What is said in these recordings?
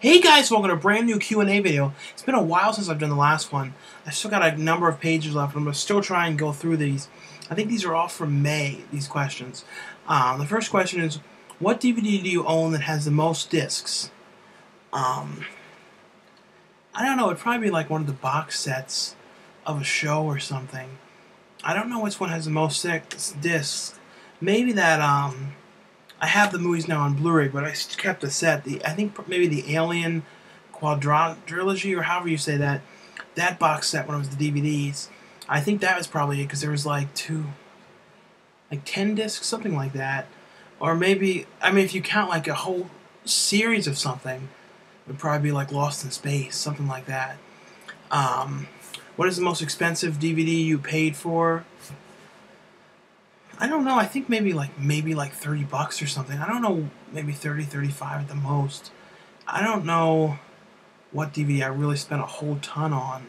Hey guys, welcome to a brand new Q&A video. It's been a while since I've done the last one. I still got a number of pages left, and I'm going to still try and go through these. I think these are all from May, these questions. The first question is, what DVD do you own that has the most discs? I don't know, it'd probably be like one of the box sets of a show or something. I don't know which one has the most discs. Maybe that, I have the movies now on Blu-ray, but I kept the set. I think maybe the Alien Quadrilogy, or however you say that, that box set when it was the DVDs. I think that was probably it, because there was like 10 discs, something like that. Or maybe, I mean, if you count like a whole series of something, it would probably be like Lost in Space, something like that. What is the most expensive DVD you paid for? I don't know. I think maybe like $30 or something. I don't know. Maybe 30, 35 at the most. I don't know what DVD I really spent a whole ton on.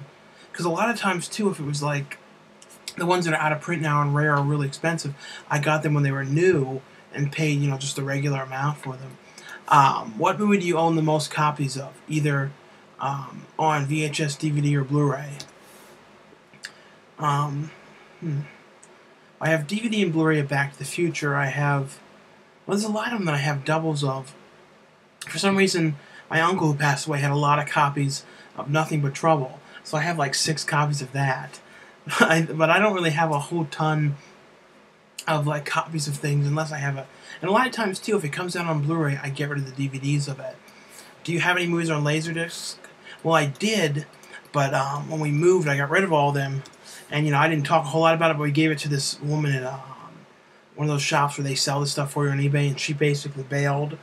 Because a lot of times too, if it was like the ones that are out of print now and rare or really expensive, I got them when they were new and paid, you know, just the regular amount for them. What movie do you own the most copies of? Either on VHS, DVD, or Blu-ray? I have DVD and Blu-ray of Back to the Future. I have, well, there's a lot of them that I have doubles of. For some reason, my uncle who passed away had a lot of copies of Nothing But Trouble. So I have like 6 copies of that. But I don't really have a whole ton of like copies of things unless I have a... And a lot of times too, if it comes out on Blu-ray, I get rid of the DVDs of it. Do you have any movies on Laserdisc? Well, I did, but when we moved, I got rid of all of them. And, you know, I didn't talk a whole lot about it, but we gave it to this woman at one of those shops where they sell this stuff for you on eBay, and she basically bailed.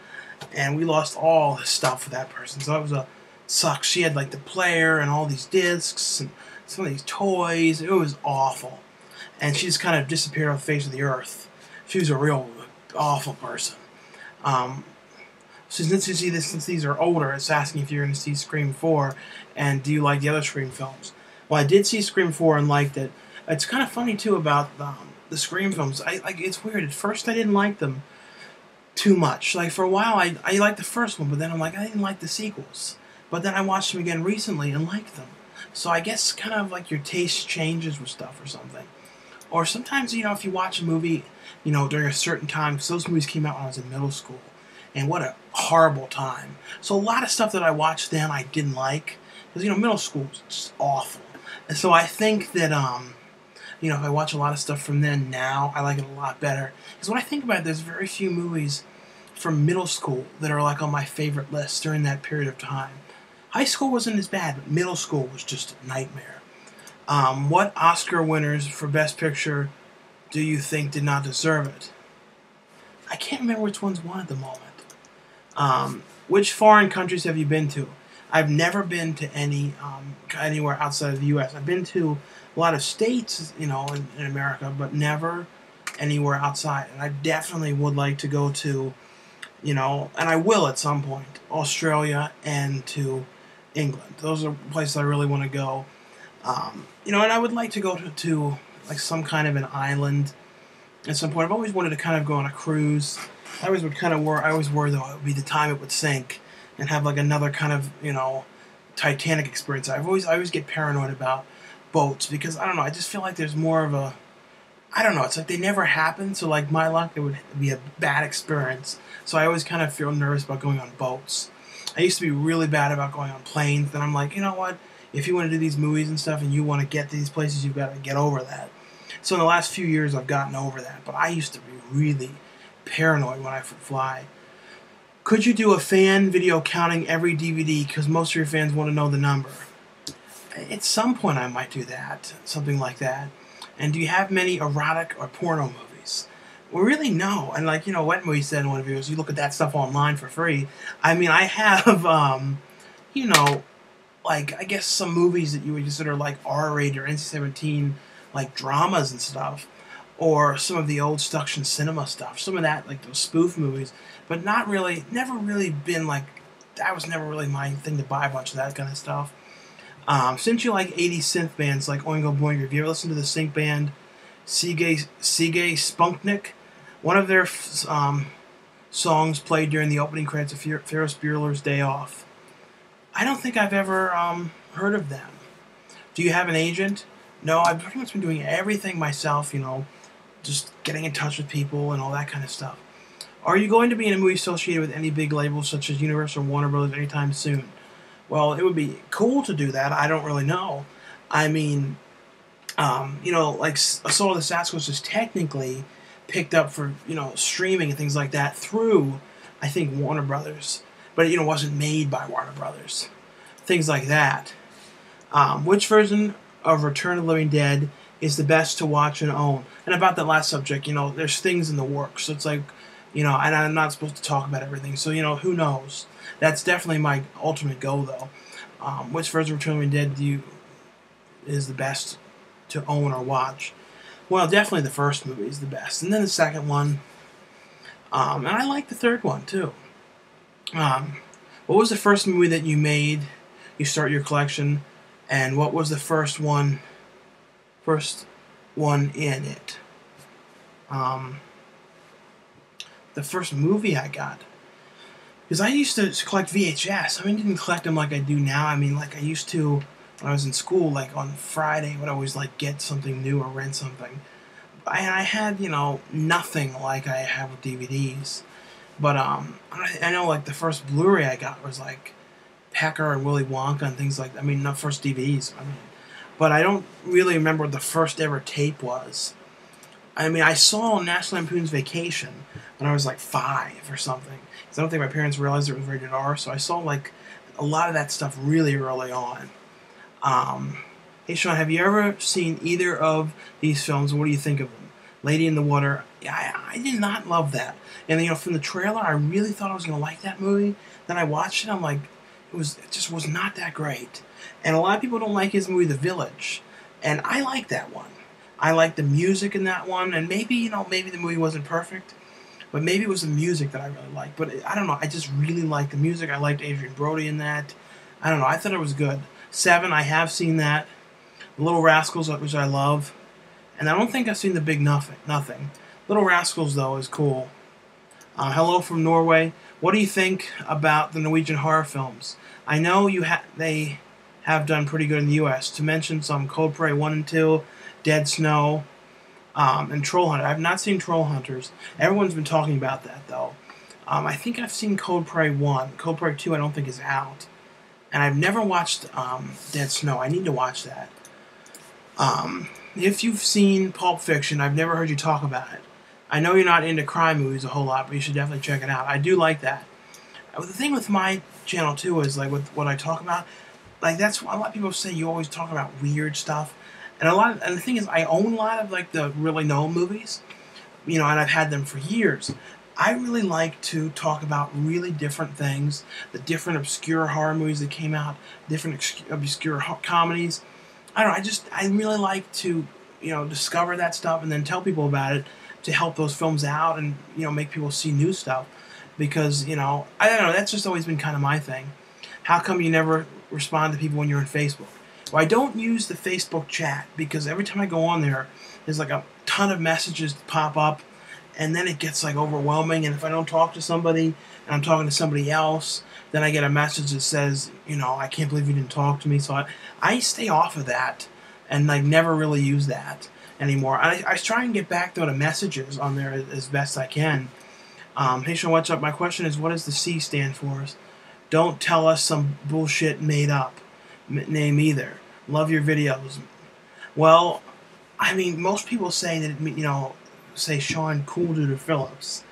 And we lost all this stuff for that person. So it was a suck. She had, like, the player and all these discs and some of these toys. It was awful. And she just kind of disappeared off the face of the earth. She was a real awful person. So since these are older, it's asking if you're going to see Scream 4, and do you like the other Scream films? Well, I did see Scream 4 and liked it. It's kind of funny, too, about the Scream films. It's weird. At first, I didn't like them too much. Like, for a while, I liked the first one, but then I'm like, I didn't like the sequels. But then I watched them again recently and liked them. So I guess kind of like your taste changes with stuff or something. Or sometimes, you know, if you watch a movie, you know, during a certain time, because those movies came out when I was in middle school. And what a horrible time. So a lot of stuff that I watched then I didn't like. Because, you know, middle school was just awful. And so I think that, you know, if I watch a lot of stuff from then now, I like it a lot better. Because when I think about it, there's very few movies from middle school that are like on my favorite list during that period of time. High school wasn't as bad, but middle school was just a nightmare. What Oscar winners for Best Picture do you think did not deserve it? I can't remember which ones won at the moment. Which foreign countries have you been to? I've never been to anywhere outside of the U.S. I've been to a lot of states, you know, in America, but never anywhere outside. And I definitely would like to go to, you know, and I will at some point, Australia and to England. Those are places I really want to go. You know, and I would like to go to like some kind of an island at some point. I've always wanted to kind of go on a cruise. I always worry though it would be the time it would sink and have like another kind of, you know, Titanic experience. I always get paranoid about boats because I don't know, I just feel like there's more of a, I don't know, it's like they never happen, so like my luck, it would be a bad experience. So I always kind of feel nervous about going on boats. I used to be really bad about going on planes, then I'm like, you know what, if you want to do these movies and stuff and you want to get to these places, you've got to get over that. So in the last few years I've gotten over that, but I used to be really paranoid when I would fly. Could you do a fan video counting every DVD because most of your fans want to know the number? At some point I might do that, something like that. And do you have many erotic or porno movies? Well, really, no. And like, you know, Wet Movie said in one of his videos, you look at that stuff online for free. I mean, I have, you know, like, I guess some movies that you would consider like R-rated or NC-17, like dramas and stuff. Or some of the old Stuction Cinema stuff. Some of that, like those spoof movies. But not really, never really been like, that was never really my thing to buy a bunch of that kind of stuff. Since you like 80s synth bands like Oingo Boingo, have you ever listened to the sync band Sigue Spunknik? One of their songs played during the opening credits of Ferris Bueller's Day Off. I don't think I've ever heard of them. Do you have an agent? No, I've pretty much been doing everything myself, just getting in touch with people and all that kind of stuff. Are you going to be in a movie associated with any big labels such as Universal or Warner Brothers anytime soon? Well, it would be cool to do that. I don't really know. I mean, like Assault of the Sasquatch is technically picked up for, streaming and things like that through, I think, Warner Brothers. But, wasn't made by Warner Brothers. Things like that. Which version of Return of the Living Dead is the best to watch and own? And about that last subject, there's things in the works. So it's like, and I'm not supposed to talk about everything. So, who knows? That's definitely my ultimate goal, though. Which version of Return of the Living Dead is the best to own or watch? Well, definitely the first movie is the best. And then the second one. And I like the third one, too. What was the first movie that you made? You start your collection, and what was the first one in it? The first movie I got, because I used to collect VHS. I mean, I didn't collect them like I do now. I mean, like I used to when I was in school. Like on Friday, I would always like get something new or rent something. And I had nothing like I have with DVDs. But I know like the first Blu-ray I got was like Pecker and Willy Wonka and things like that. I mean, not first DVDs. But I don't really remember what the first ever tape was. I mean, I saw National Lampoon's Vacation when I was like 5 or something. Because I don't think my parents realized it was rated R. So I saw like a lot of that stuff really early on. Hey Sean, have you ever seen either of these films? What do you think of them? Lady in the Water. I did not love that. And from the trailer, I really thought I was going to like that movie. Then I watched it. I'm like, it just was not that great. And a lot of people don't like his movie, The Village. And I like that one. I like the music in that one. And maybe the movie wasn't perfect. But maybe it was the music that I really liked. But I don't know. I just really liked the music. I liked Adrian Brody in that. I don't know. I thought it was good. Seven, I have seen that. Little Rascals, which I love. And I don't think I've seen The Big Nothing. Little Rascals, though, is cool. Hello from Norway. What do you think about the Norwegian horror films? I know they have done pretty good in the U.S. To mention some, Cold Prey 1 and 2, Dead Snow, and Troll Hunter. I've not seen Troll Hunters. Everyone's been talking about that, though. I think I've seen Cold Prey 1. Cold Prey 2 I don't think is out. And I've never watched Dead Snow. I need to watch that. If you've seen Pulp Fiction, I've never heard you talk about it. I know you're not into crime movies a whole lot, but you should definitely check it out. I do like that. The thing with my channel, too, is like with what I talk about, like that's a lot of people say you always talk about weird stuff. And the thing is, I own a lot of like the really known movies, and I've had them for years. I really like to talk about really different things, the different obscure horror movies that came out, different obscure comedies. I don't know, I really like to, discover that stuff and then tell people about it to help those films out and, make people see new stuff. Because, I don't know, that's just always been kind of my thing. How come you never respond to people when you're on Facebook? Well, I don't use the Facebook chat because every time I go on there, there's like a ton of messages that pop up and then it gets like overwhelming. And if I don't talk to somebody and I'm talking to somebody else, then I get a message that says, I can't believe you didn't talk to me. So I stay off of that and like never really use that anymore. I try and get back though to messages on there as best I can. Hey Sean, what's up? My question is, what does the C stand for? Don't tell us some bullshit made up name either. Love your videos. Well, I mean, most people say that say Sean Coolduder Phillips,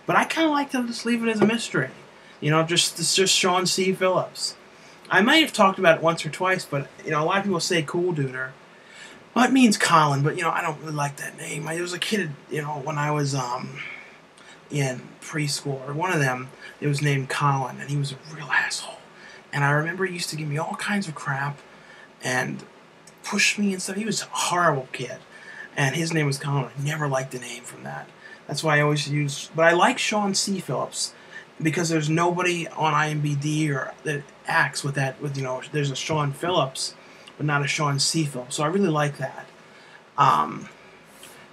but I kind of like to just leave it as a mystery. It's just Sean C. Phillips. I might have talked about it once or twice, but a lot of people say Coolduder. Well, it means Colin, but I don't really like that name. I was a kid, when I was in preschool, or one of them, it was named Colin, and he was a real asshole. And I remember he used to give me all kinds of crap and push me and stuff. He was a horrible kid, and his name was Colin. I never liked the name from that. That's why I always use. But I like Sean C. Phillips because there's nobody on IMDb or that acts with that. There's a Sean Phillips, but not a Sean C. Phillips. So I really like that.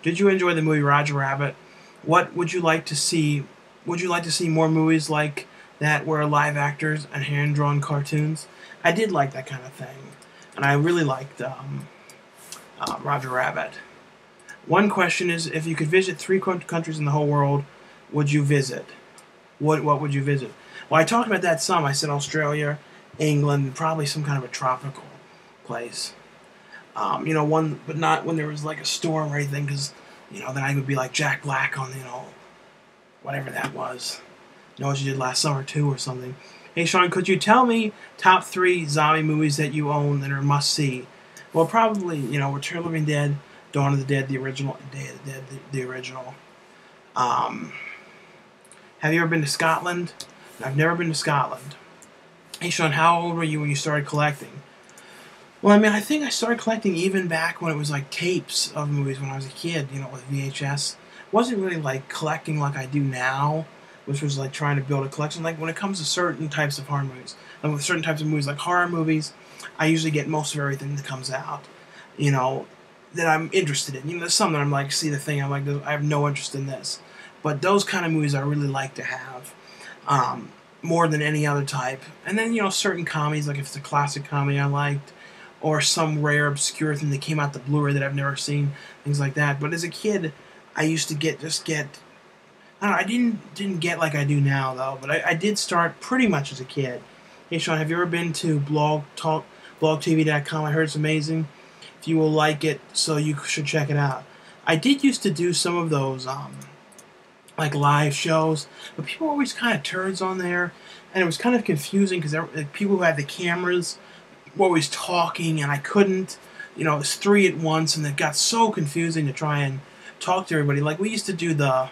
Did you enjoy the movie Roger Rabbit? What would you like to see? Would you like to see more movies like that were live actors and hand-drawn cartoons. I did like that kind of thing, and I really liked Roger Rabbit. One question is, if you could visit 3 countries in the whole world, would you visit? What would you visit? Well, I talked about that some. I said Australia, England, probably some kind of a tropical place. One, but not when there was like a storm or anything, because then I would be like Jack Black on whatever that was. What you did last summer too, or something. Hey Sean, could you tell me top 3 zombie movies that you own that are must see? Well, probably Return of the Living Dead, Dawn of the Dead, the original, Day of the Dead, the original. Have you ever been to Scotland? I've never been to Scotland. Hey Sean, how old were you when you started collecting? Well, I think I started collecting even back when it was like tapes of movies when I was a kid, with VHS. It wasn't really like collecting like I do now, which was like trying to build a collection. Like when it comes to certain types of horror movies, and with certain types of movies like horror movies, I usually get most of everything that comes out, that I'm interested in. There's some that I'm like, see the thing, I'm like, I have no interest in this. But those kind of movies I really like to have, more than any other type. And then, certain comedies, like if it's a classic comedy I liked, or some rare, obscure thing that came out the Blu-ray that I've never seen, things like that. But as a kid, I used to get, I don't know, I didn't get like I do now, though, but I did start pretty much as a kid. Hey, Sean, have you ever been to blogtv.com? I heard it's amazing. If you will like it, so you should check it out. I did used to do some of those, like live shows, but people were always kind of turds on there, and it was kind of confusing because people who had the cameras were always talking, and I couldn't, it was 3 at once, and it got so confusing to try and talk to everybody. Like we used to do I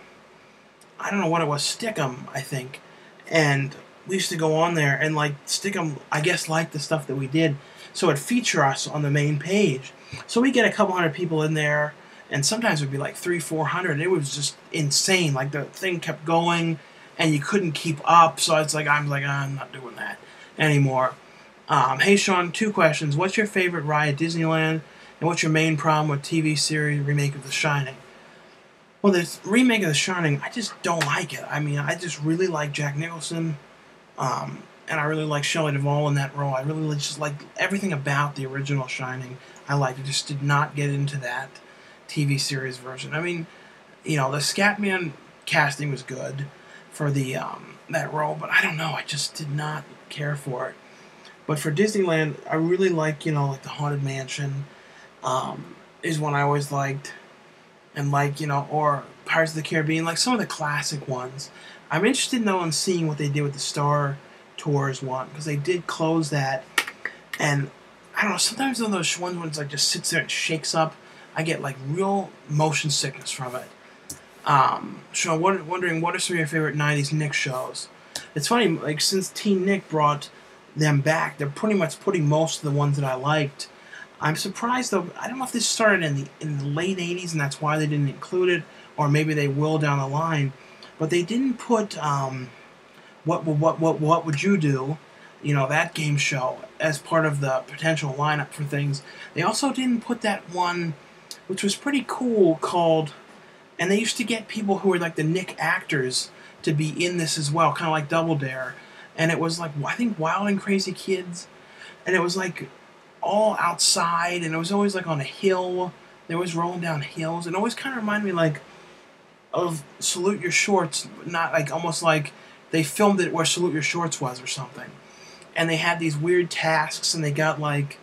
don't know what it was, Stick'em, I think, and we used to go on there and like Stick'em, I guess, liked the stuff that we did, so it'd feature us on the main page. So we get a couple hundred people in there, and sometimes it would be like 300-400. It was just insane. Like the thing kept going, and you couldn't keep up. So it's like I'm not doing that anymore. Hey Sean, 2 questions. What's your favorite ride at Disneyland, and what's your main problem with TV series remake of The Shining? Well, this remake of The Shining, I just don't like it. I just really like Jack Nicholson, and I really like Shelley Duvall in that role. I really just like everything about the original Shining. I liked it. Just did not get into that TV series version. The Scatman casting was good for the that role, but I don't know. I just did not care for it. But for Disneyland, I really like like the Haunted Mansion, is one I always liked, and or Pirates of the Caribbean, like some of the classic ones. I'm interested though in seeing what they did with the Star Tours one, because they did close that, and I don't know. Sometimes on those ones when it's like just sits there and shakes up, I get like real motion sickness from it. So I'm wondering, what are some of your favorite '90s Nick shows? It's funny, like since Teen Nick brought them back, they're pretty much putting most of the ones that I liked. I'm surprised though. I don't know if this started in the late '80s and that's why they didn't include it, or maybe they will down the line. But they didn't put what would you do? That game show as part of the potential lineup for things. They also didn't put that one, which was pretty cool, called, and they used to get people who were like the Nick actors to be in this as well, kind of like Double Dare. And it was like, I think, Wild and Crazy Kids, and it was like all outside, and it was always like on a hill. They always rolling down hills, and it always kind of reminded me like of Salute Your Shorts, not like, almost like they filmed it where Salute Your Shorts was or something. And they had these weird tasks, and they got like,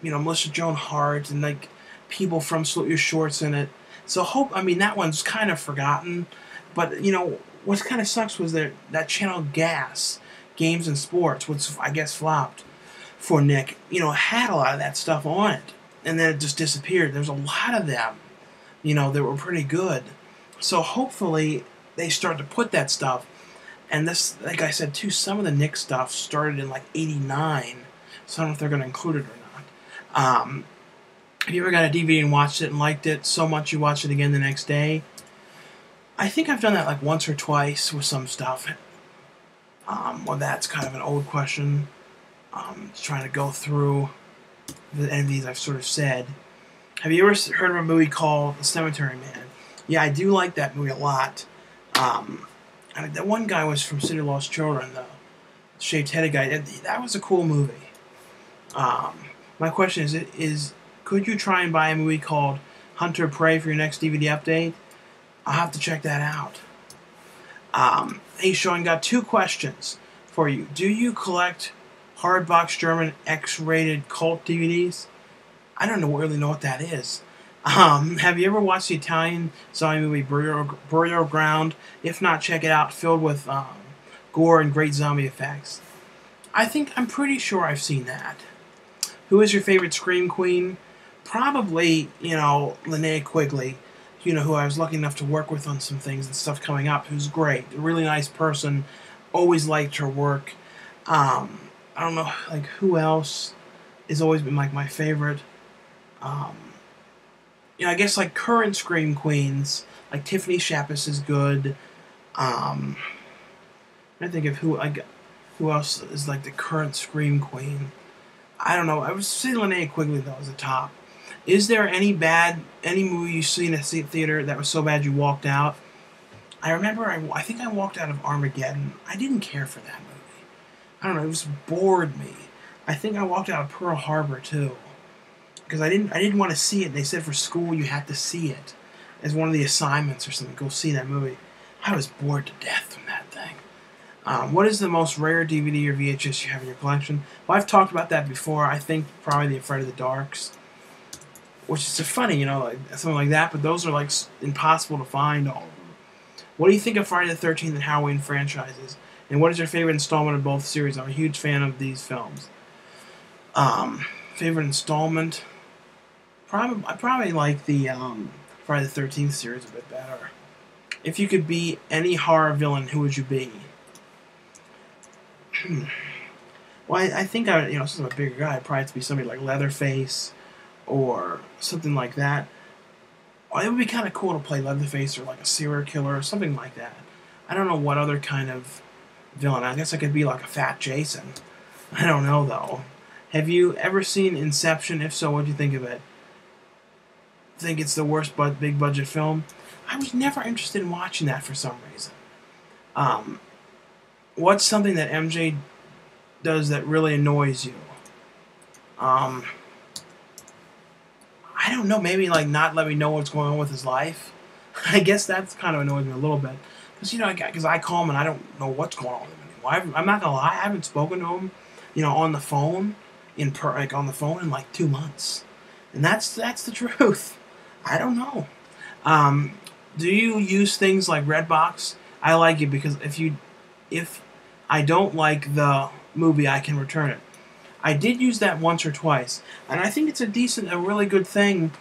Melissa Joan Hart and like people from Salute Your Shorts in it. So that one's kind of forgotten, but what kind of sucks was that channel Gas, Games and Sports, which I guess flopped for Nick, had a lot of that stuff on it, and then it just disappeared. There's a lot of them, that were pretty good. So hopefully they start to put that stuff. And this, like I said too, some of the Nick stuff started in like '89, so I don't know if they're going to include it or not. Have you ever got a DVD and watched it and liked it so much you watched it again the next day? I think I've done that like once or twice with some stuff. Well, that's kind of an old question. Trying to go through any of these I've sort of said. Have you ever heard of a movie called The Cemetery Man? Yeah, I do like that movie a lot. That one guy was from City of Lost Children, though. shaved headed guy. That was a cool movie. My question is could you try and buy a movie called Hunter Prey for your next DVD update? I'll have to check that out. Hey Sean, got 2 questions for you. Do you collect hardbox German X-rated cult DVDs? I don't really know what that is. Have you ever watched the Italian zombie movie Burial Ground? If not, check it out. Filled with gore and great zombie effects. I'm pretty sure I've seen that. Who is your favorite Scream Queen? Probably, Linnea Quigley. Who I was lucky enough to work with on some things and stuff coming up. Who's great. A really nice person. Always liked her work. I don't know, who else has always been, my favorite. I guess, current Scream Queens. Tiffany Shapis is good. I think of who else is, the current Scream Queen. I don't know. I would say Linnea Quigley, though, is the top. Is there any movie you see in a theater that was so bad you walked out? I remember, I think I walked out of Armageddon. I didn't care for that movie. I don't know, it just bored me. I think I walked out of Pearl Harbor, too. Because I didn't want to see it. They said for school you had to see it. As one of the assignments or something, go see that movie. I was bored to death from that thing. What is the most rare DVD or VHS you have in your collection? Well, I've talked about that before. I think probably The Afraid of the Darks. Which is funny, something like that, but those are, impossible to find, all of them. What do you think of Friday the 13th and Halloween franchises? And what is your favorite installment of both series? I'm a huge fan of these films. Favorite installment? I probably like the Friday the 13th series a bit better. If you could be any horror villain, who would you be? Well, I think since I'm a bigger guy, I'd probably have to be somebody like Leatherface or something like that. Well, it would be kind of cool to play Leatherface or a serial killer or something like that. I don't know what other kind of villain. I guess I could be a fat Jason. I don't know, though. Have you ever seen Inception? If so, what do you think of it? Think it's the worst big budget film? I was never interested in watching that for some reason. What's something that MJ does that really annoys you? I don't know, maybe not let me know what's going on with his life. I guess that's kind of annoys me a little bit. Because I call him and I don't know what's going on with him anymore. I'm not going to lie, I haven't spoken to him, on the phone, on the phone in 2 months. And that's the truth. I don't know. Do you use things like Redbox? I like it because if I don't like the movie, I can return it. I did use that once or twice, and I think it's a really good thing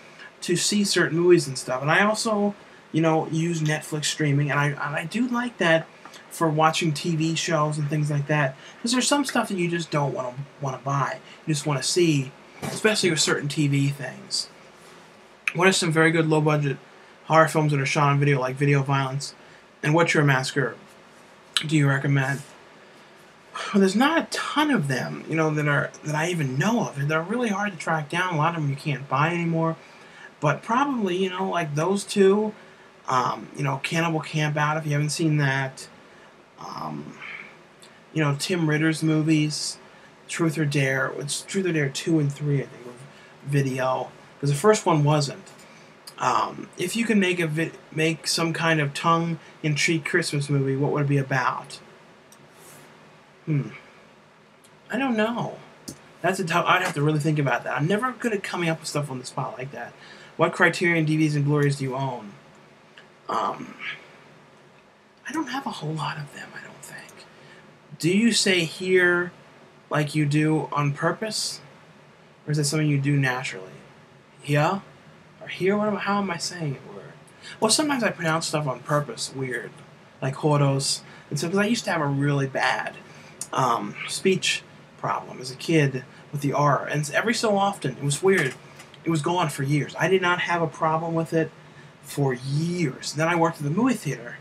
to see certain movies and stuff. And I also, use Netflix streaming, and I do like that for watching TV shows and things like that. Because there's some stuff that you just don't want to buy. You just want to see, especially with certain TV things. What are some very good low-budget horror films that are shot on video, like Video Violence? And What's Your Massacre do you recommend? Well, there's not a ton of them, that I even know of. They're really hard to track down. A lot of them you can't buy anymore. But probably, those two, Cannibal Campout, if you haven't seen that. Tim Ritter's movies, Truth or Dare. It's Truth or Dare 2 and 3, I think, of video. Because the first one wasn't. If you can make some kind of tongue-in-cheek Christmas movie, what would it be about? I don't know. I'd have to really think about that. I'm never good at coming up with stuff on the spot like that. What Criterion DVDs and Blu-rays do you own? I don't have a whole lot of them, I don't think. Do you say here like you do on purpose? Or is that something you do naturally? Yeah? Or here? How am I saying it? Well, sometimes I pronounce stuff on purpose weird. Like Horos. And so, because I used to have a really bad speech problem as a kid with the R, and every so often, it was weird, it was gone for years. I did not have a problem with it for years. Then I worked at the movie theater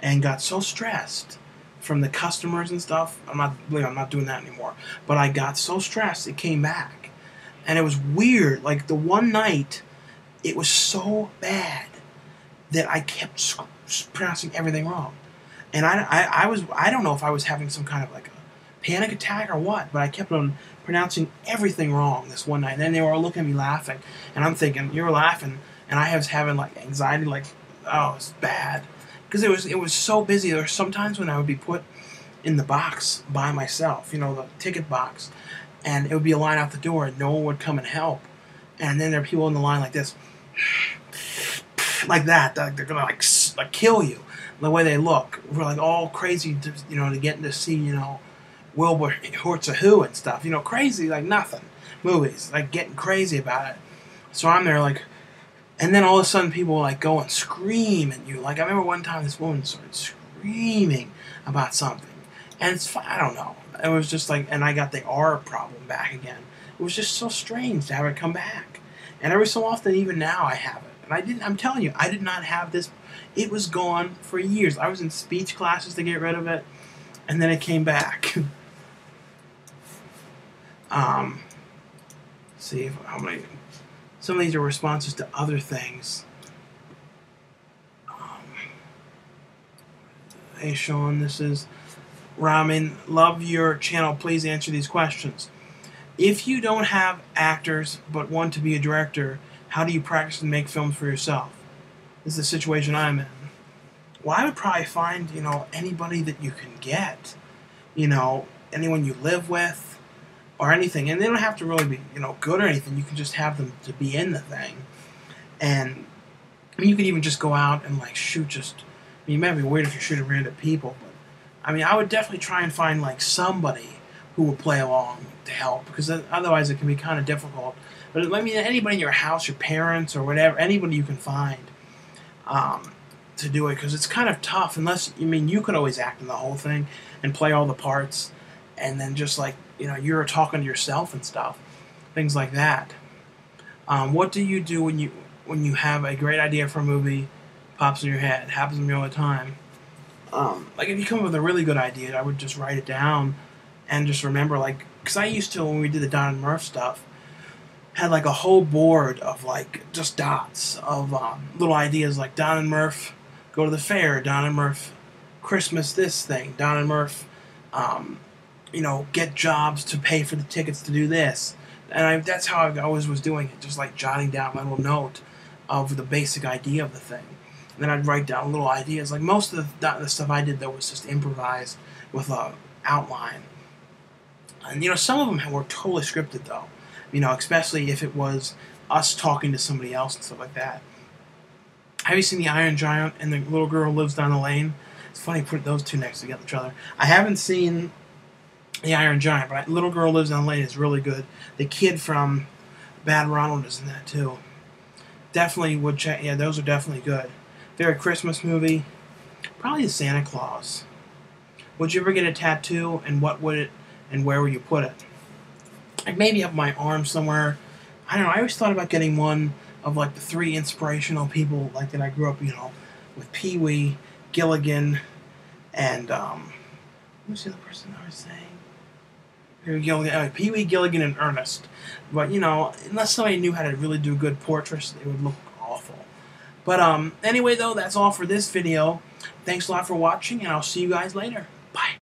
and got so stressed from the customers and stuff. I'm not doing that anymore, but I got so stressed it came back, and it was weird. The one night, it was so bad that I kept pronouncing everything wrong. And I don't know if I was having some kind of panic attack or what, but I kept on pronouncing everything wrong this one night. And then they were all looking at me laughing, and I'm thinking, you're laughing, and I was having like anxiety, like, oh, it's bad, because it was so busy. There were some times when I would be put in the box by myself, the ticket box, and it would be a line out the door, and no one would come and help. And then there are people in the line like this, like that. They're gonna like kill you. The way they look, we're like all crazy, to get to see, Wilbur Hort's a Who and stuff, crazy like nothing. Movies, like getting crazy about it. So I'm there like, and then all of a sudden people like go and scream at you. Like I remember one time this woman started screaming about something, and I don't know. It was just like, and I got the R problem back again. It was just so strange to have it come back. And every so often, even now, I have it. And I'm telling you, I did not have this. It was gone for years. I was in speech classes to get rid of it, and then it came back. See how many. Some of these are responses to other things. Hey Sean, this is Ramen. Love your channel. Please answer these questions. If you don't have actors but want to be a director, how do you practice and make films for yourself? This is the situation I'm in. Well, I would probably find, anybody that you can get. Anyone you live with or anything. And they don't have to really be, good or anything. You can just have them to be in the thing. And you can even just go out and shoot you might be weird if you're shooting random people, but I would definitely try and find somebody who will play along to help, because otherwise it can be kind of difficult. But anybody in your house, your parents or whatever, anybody you can find to do it, because it's kind of tough unless, you could always act in the whole thing and play all the parts, and then just you're talking to yourself and stuff, things like that. What do you do when you have a great idea for a movie pops in your head? It happens to me all the time. If you come up with a really good idea, I would just write it down and just remember, because I used to, when we did the Don and Murph stuff, had a whole board of just dots of little ideas, like Don and Murph go to the fair, Don and Murph Christmas this thing, Don and Murph get jobs to pay for the tickets to do this. And that's how I always was doing it, just jotting down my little note of the basic idea of the thing. And then I'd write down little ideas. Most of the stuff I did, though, was just improvised with an outline. And, some of them were totally scripted, though. Especially if it was us talking to somebody else and stuff like that. Have you seen The Iron Giant and The Little Girl Lives Down the Lane? It's funny putting those two next to each other. I haven't seen The Iron Giant, but Little Girl Lives Down the Lane is really good. The kid from Bad Ronald is in that, too. Definitely would check. Yeah, those are definitely good. Favorite Christmas movie? Probably Santa Claus. Would you ever get a tattoo, and what would it, and where would you put it? Maybe up my arm somewhere. I don't know. I always thought about getting one of the three inspirational people that I grew up, with Pee Wee, Gilligan, and who's the other person I was saying? Pee Wee, Gilligan, and Ernest. But unless somebody knew how to really do good portraits, it would look awful. But anyway, though, that's all for this video. Thanks a lot for watching, and I'll see you guys later. Bye.